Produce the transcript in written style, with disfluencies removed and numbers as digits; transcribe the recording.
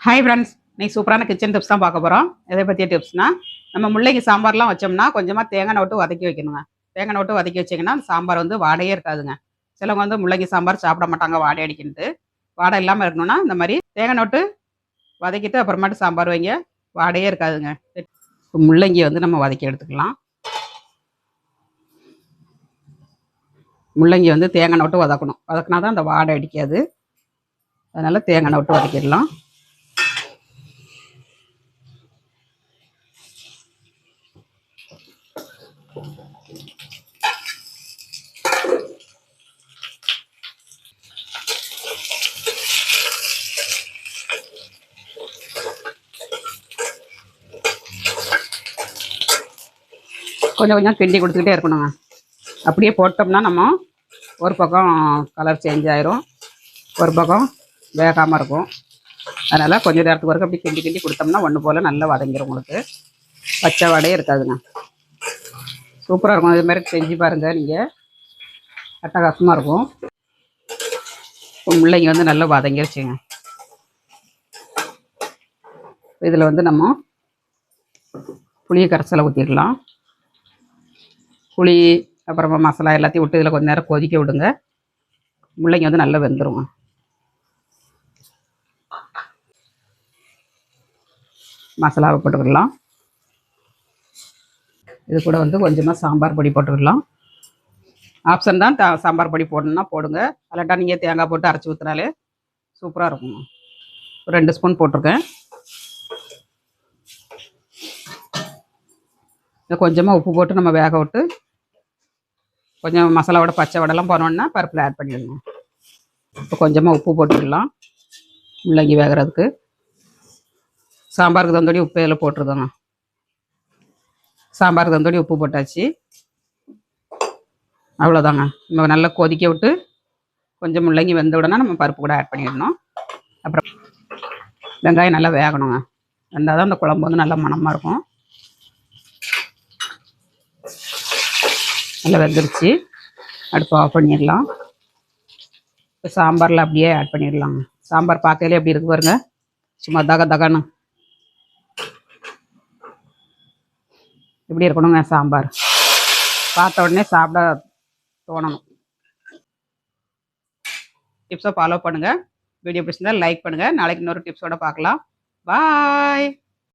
Hi friends, இன்னைக்கு சூப்பரான kitchen tips தான் பார்க்க போகிறோம். எதை பற்றிய டிப்ஸ்னா, நம்ம முள்ளங்கி சாம்பார்லாம் வச்சோம்னா கொஞ்சமாக தேங்காய் விட்டு வதக்கி வைக்கணுங்க. தேங்காய் விட்டு வதக்கி வச்சிங்கன்னா அந்த சாம்பார் வந்து வாடையே இருக்காதுங்க. சிலவங்க வந்து முள்ளங்கி சாம்பார் சாப்பிட மாட்டாங்க வாடை அடிக்கின்ட்டு. வாடை இல்லாமல் இருக்கணும்னா இந்த மாதிரி தேங்காய் விட்டு வதக்கிட்டு அப்புறமாட்டு சாம்பார் வைங்க, வாடையே இருக்காதுங்க. இப்போ முள்ளங்கி வந்து நம்ம வதக்கி எடுத்துக்கலாம். முள்ளங்கி வந்து தேங்காய் விட்டு வதக்கணும், வதக்கினா தான் அந்த வாடை அடிக்காது. அதனால் தேங்காய் விட்டு வதக்கிடலாம். கொஞ்சம் கொஞ்சம் கிண்டி கொடுத்துக்கிட்டே இருக்கணுங்க. அப்படியே போட்டோம்னா நம்ம ஒரு பக்கம் கலர் சேஞ்ச் ஆயிரும், ஒரு பக்கம் வேகாமல் இருக்கும். அதனால் கொஞ்சம் நேரத்துக்கு வரைக்கும் அப்படி கிண்டி கிண்டி கொடுத்தோம்னா ஒன்று போல் நல்லா வதங்கிடும். உங்களுக்கு பச்சை வாடையே இருக்காதுங்க. சூப்பராக இருக்கும். இதுமாரி செஞ்சு பாருங்கள், நீங்கள் அட்டகாசமாக இருக்கும். முள்ளங்கி வந்து நல்லா வதங்கிருச்சுங்க. இதில் வந்து நம்ம புளியை கரைசலை ஊற்றிடலாம். புளி அப்புறமா மசாலா எல்லாத்தையும் விட்டு இதில் கொஞ்சம் நேரம் கொதிக்க விடுங்க. முள்ளங்கி வந்து நல்லா வெந்துருங்க. மசாலாவை போட்டுக்கிடலாம். இது கூட வந்து கொஞ்சமாக சாம்பார் பொடி போட்டுக்கிடலாம். ஆப்ஷன் தான், சாம்பார் பொடி போடணுன்னா போடுங்க, அல்லாட்டா நீங்கள் தேங்காய் போட்டு அரைச்சி ஊற்றினாலே சூப்பராக இருக்குங்க. ஒரு 2 ஸ்பூன் போட்டிருக்கேன். கொஞ்சமாக உப்பு போட்டு நம்ம வேக விட்டு கொஞ்சம் மசாலாவோட பச்சை வடைலாம் போனோன்னா பருப்பில் ஆட் பண்ணிடுங்க. இப்போ கொஞ்சமாக உப்பு போட்டுக்கலாம் முள்ளங்கி வேகிறதுக்கு. சாம்பாருக்கு தந்தோடி உப்பு இதில் போட்டுருதோங்க. சாம்பாருக்கு தந்தோடி உப்பு போட்டாச்சு. அவ்வளோதாங்க. நம்ம நல்லா கொதிக்க விட்டு கொஞ்சம் முள்ளங்கி வெந்த உடனே நம்ம பருப்பு கூட ஆட் பண்ணிடணும். அப்புறம் வெங்காயம் நல்லா வேகணுங்க. வெந்தால் தான் அந்த குழம்பு வந்து நல்லா மணமாக இருக்கும். நல்லா வெந்துருச்சு. அடுப்பு ஆஃப் பண்ணிடலாம். இப்போ சாம்பாரில் அப்படியே ஆட் பண்ணிடலாங்க. சாம்பார் பார்க்கலே எப்படி இருக்கு பாருங்க, சும்மா தகன்னு இப்படி இருக்கணுங்க. சாம்பார் பார்த்த உடனே சாப்பிட தோணணும். டிப்ஸை ஃபாலோ பண்ணுங்கள். வீடியோ பிடிச்சிருந்தால் லைக் பண்ணுங்கள். நாளைக்கு இன்னொரு டிப்ஸோடு பார்க்கலாம். பாய்.